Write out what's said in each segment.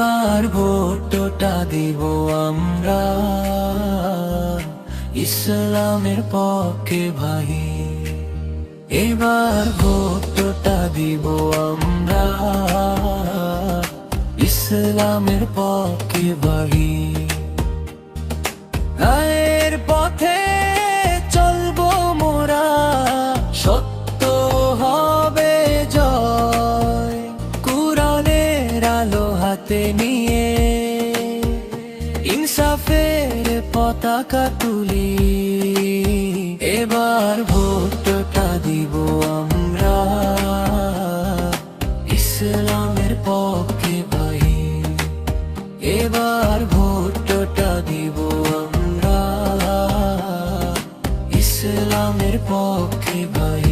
এবার ভোটটা দিব আমরা ইসলামের পক্ষে ভাই। এবার ভোটটা দিব আমরা ইসলামের পক্ষে ভাই। ন্যায়ের পথে চলবো মোরা, সত্য হবে জয়। কুরআনের আলো হাতে নিয়ে ইনসাফের পতাকা তুলি। এবার ভোটটা দিব আমরা ইসলামের পক্ষে ভাই। এবার ভোটটা দিব আমরা ইসলামের পক্ষে ভাই।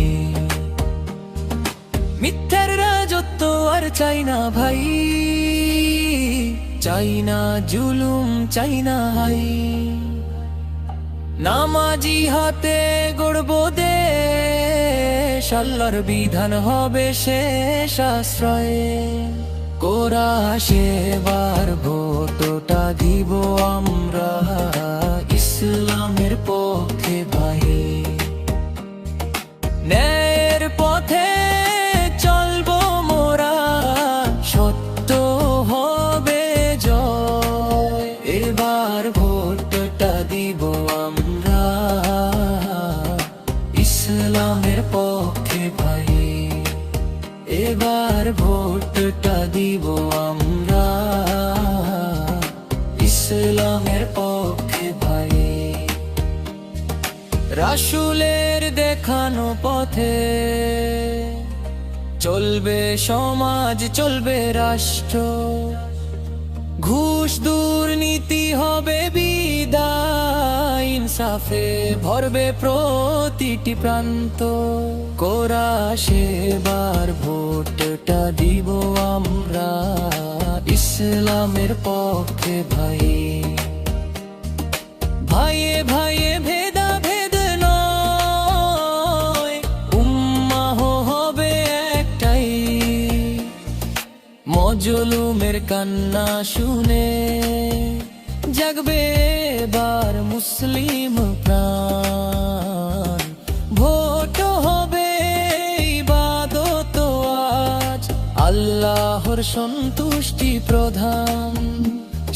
মিথ্যার রাজত্ব আর চাই না ভাই, চাই না জুলুম, চাই না হাই। নামাজি হাতে গড়ব দেশ, আল্লাহর বিধান হবে শেষ আশ্রয়। এবার ভোটটা দিব আমরা ইসলামের পক্ষে ভাই। ন্যায়ের পথে চলবো মোরা, সত্য হবে জয়। এবার ভোটটা দিব আমরা ইসলামের পক্ষে ভাই। এবার ভোটটা দিব আমরা ইসলামের পক্ষে ভাই। রাসূলের দেখানো পথে চলবে সমাজ, চলবে রাষ্ট্র। ঘুষ দুর্নীতি হবে বিদায়, ইনসাফে ভরবে প্রতিটি প্রান্ত। এবার ভোটটা দিব আমরা ইসলামের পক্ষে ভাই। ভাইয়ে ভাইয়ে ভেদাভেদ নয়, উম্মাহ হবে একটাই। মজলুমের কান্না শুনে জাগবে এবার মুসলিম প্রাণ। ভোট হবে ইবাদত আজ, আল্লাহর সন্তুষ্টি প্রধান।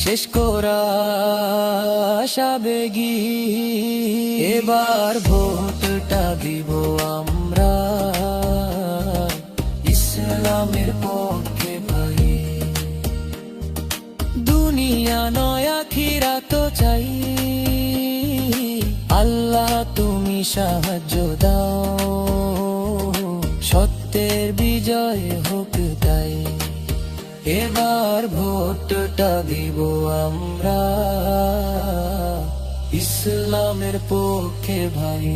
শেষ করা আবেগী, এবার ভোটটা দিব আমরা ইসলামের পক্ষে ভাই। দুনিয়া নয় আখিরাত চাই, আল্লাহ তুমি সাহায্য দাও। সত্যের বিজয় হোক তাই। এবার ভোটটা দিব আমরা ইসলামের পক্ষে ভাই।